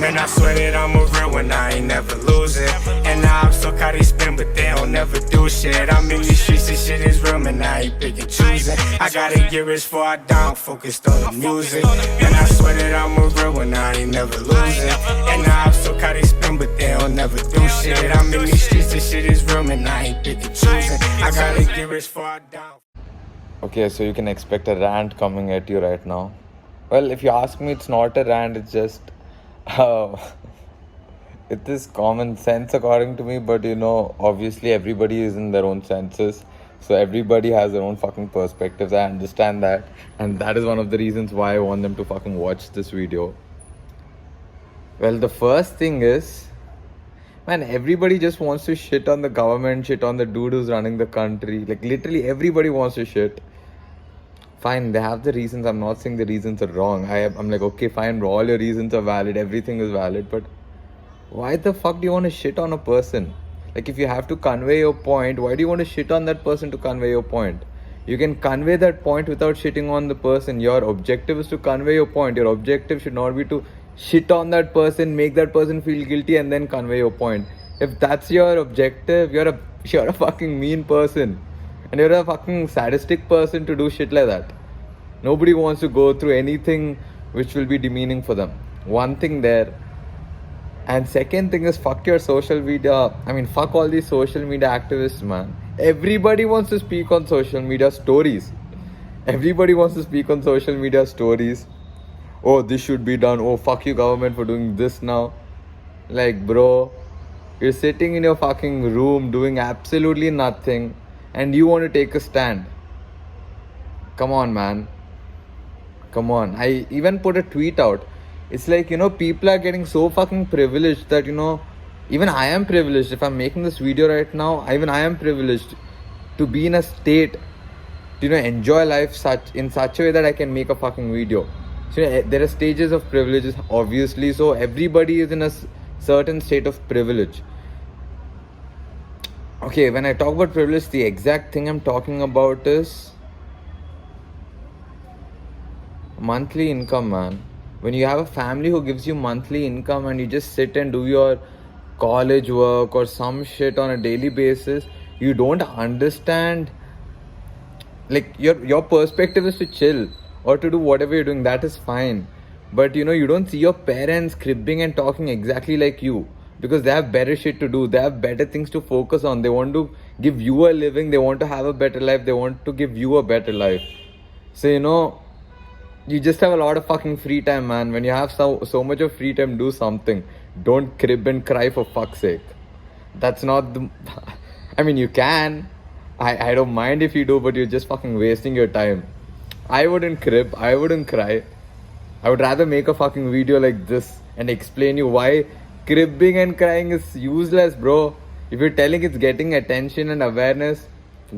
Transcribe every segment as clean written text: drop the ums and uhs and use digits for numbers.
Man, I swear that I'm a real one, I ain't never losing. And now I'm so caught they spin, but they don't never do shit. I'm in these streets, this shit is real, man, I ain't picking choosing. I gotta get rich before I die, I'm focused on the music. Man, I swear that I'm a real one, I ain't never losing. And now I'm so caught they spin, but they don't never do shit. I'm in these streets, this shit is real, man, I ain't picking choosing. I gotta get rich before I die. Okay, so you can expect a rant coming at you right now. Well, if you ask me, it's not a rant, it's just it is common sense according to me, but obviously everybody is in their own senses. So everybody has their own fucking perspectives. I understand that. And that is one of the reasons why I want them to fucking watch this video. Well, the first thing is, man, everybody just wants to shit on the government, shit on the dude who's running the country. Like, literally everybody wants to shit. Fine, they have the reasons. I'm not saying the reasons are wrong. I'm like, okay, fine, all your reasons are valid. Everything is valid. But why the fuck do you want to shit on a person? Like, if you have to convey your point, why do you want to shit on that person to convey your point? You can convey that point without shitting on the person. Your objective is to convey your point. Your objective should not be to shit on that person, make that person feel guilty, and then convey your point. If that's your objective, you're a fucking mean person. And you're a fucking sadistic person to do shit like that. Nobody wants to go through anything which will be demeaning for them. One thing there. And second thing is, fuck your social media. I mean, fuck all these social media activists, man. Everybody wants to speak on social media stories. Everybody wants to speak on social media stories. Oh, this should be done. Oh, fuck you government for doing this now. Like, bro, you're sitting in your fucking room doing absolutely nothing. And you want to take a stand. Come on, man. Come on. I even put a tweet out. It's like, people are getting so fucking privileged that, even I am privileged. If I'm making this video right now, even I am privileged to be in a state to, enjoy life in such a way that I can make a fucking video. So, there are stages of privileges, obviously. So, everybody is in a certain state of privilege. Okay, when I talk about privilege, the exact thing I'm talking about is monthly income, man. When you have a family who gives you monthly income and you just sit and do your college work or some shit on a daily basis, you don't understand. Like, your perspective is to chill or to do whatever you're doing. That is fine. But, you don't see your parents cribbing and talking exactly like you. Because they have better shit to do. They have better things to focus on. They want to give you a living. They want to have a better life. They want to give you a better life. So, you just have a lot of fucking free time, man. When you have so much of free time, do something. Don't crib and cry for fuck's sake. That's not the... I mean, you can. I don't mind if you do, but you're just fucking wasting your time. I wouldn't crib. I wouldn't cry. I would rather make a fucking video like this and explain you why cribbing and crying is useless, bro. If you're telling it's getting attention and awareness,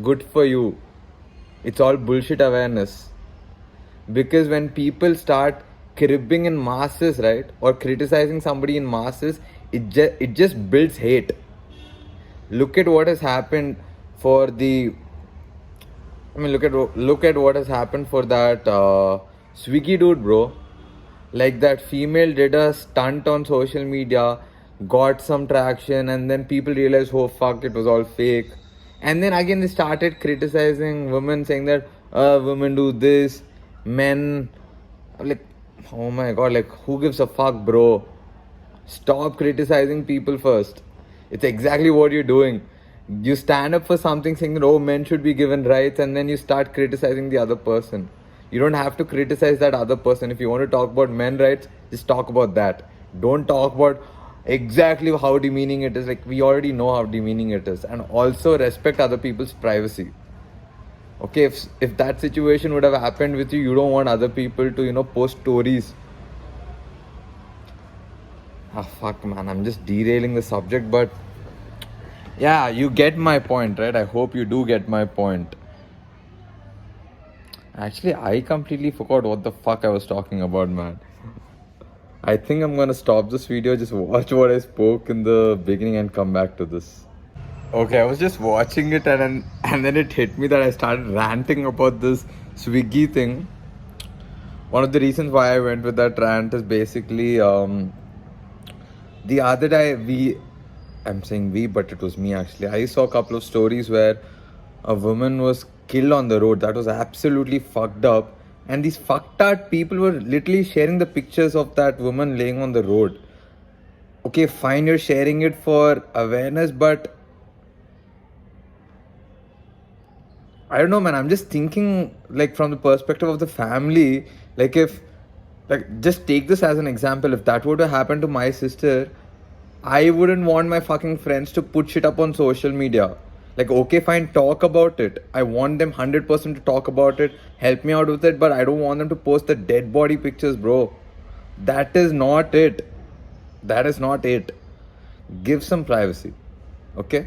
good for you. It's all bullshit awareness. Because when people start cribbing in masses, right, or criticizing somebody in masses, it just builds hate. Look at what has happened for the... look at what has happened for that Swiggy dude, bro. Like, that female did a stunt on social media, got some traction, and then people realized, oh fuck, it was all fake. And then again they started criticizing women, saying that women do this, men... Like, oh my god, like, who gives a fuck, bro? Stop criticizing people first. It's exactly what you're doing. You stand up for something saying that, oh, men should be given rights, and then you start criticizing the other person. You don't have to criticize that other person. If you want to talk about men rights, just talk about that. Don't talk about exactly how demeaning it is. Like, we already know how demeaning it is. And also respect other people's privacy. Okay, if that situation would have happened with you, you don't want other people to, post stories. Ah, fuck, man. I'm just derailing the subject, but yeah, you get my point, right? I hope you do get my point. Actually, I completely forgot what the fuck I was talking about, man. I think I'm gonna stop this video, just watch what I spoke in the beginning and come back to this. Okay, I was just watching it and then it hit me that I started ranting about this Swiggy thing. One of the reasons why I went with that rant is basically, The other day, I'm saying we, but it was me actually. I saw a couple of stories where a woman was killed on the road. That was absolutely fucked up. And these fucked up people were literally sharing the pictures of that woman laying on the road. Okay, fine, you're sharing it for awareness, but I don't know, man. I'm just thinking, like, from the perspective of the family. Like, if, like, just take this as an example. If that were to happen to my sister, I wouldn't want my fucking friends to put shit up on social media. Like, okay, fine, talk about it. I want them 100% to talk about it, help me out with it, but I don't want them to post the dead body pictures, bro. That is not it. That is not it. Give some privacy. Okay?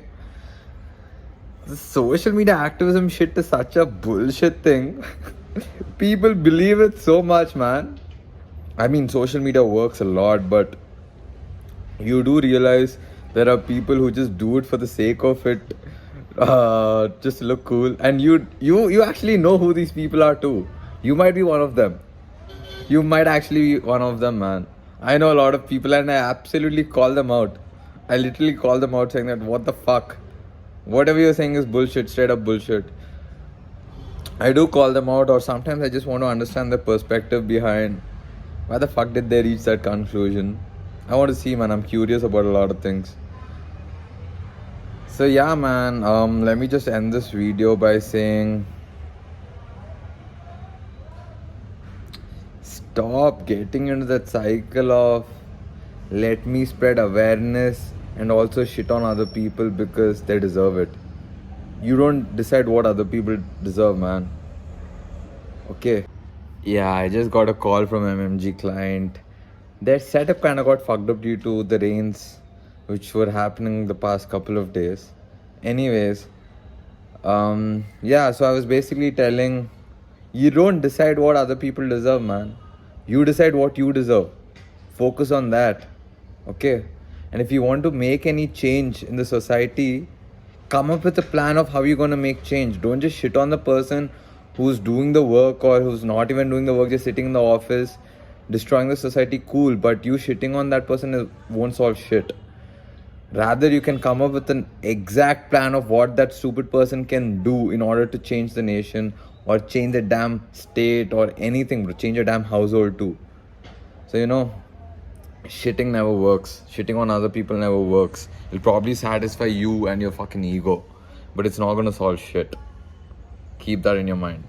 The social media activism shit is such a bullshit thing. People believe it so much, man. I mean, social media works a lot, but you do realize there are people who just do it for the sake of it, just to look cool. And you actually know who these people are too. You might be one of them. You might actually be one of them, man. I know a lot of people, and I absolutely call them out. I literally call them out, saying that what the fuck. Whatever you're saying is bullshit, straight up bullshit. I do call them out, or sometimes I just want to understand the perspective behind why the fuck did they reach that conclusion. I want to see, man. I'm curious about a lot of things. So yeah, man. Let me just end this video by saying, stop getting into that cycle of let me spread awareness and also shit on other people because they deserve it. You don't decide what other people deserve, man. Okay. Yeah, I just got a call from MMG client. Their setup kind of got fucked up due to the rains which were happening the past couple of days. Anyways, yeah, so I was basically telling, you don't decide what other people deserve, man. You decide what you deserve. Focus on that. Okay? And if you want to make any change in the society, come up with a plan of how you're going to make change. Don't just shit on the person who's doing the work or who's not even doing the work, just sitting in the office, destroying the society. Cool, but you shitting on that person won't solve shit. Rather, you can come up with an exact plan of what that stupid person can do in order to change the nation or change the damn state or anything, bro. Change your damn household too. So, shitting never works. Shitting on other people never works. It'll probably satisfy you and your fucking ego, but it's not gonna solve shit. Keep that in your mind.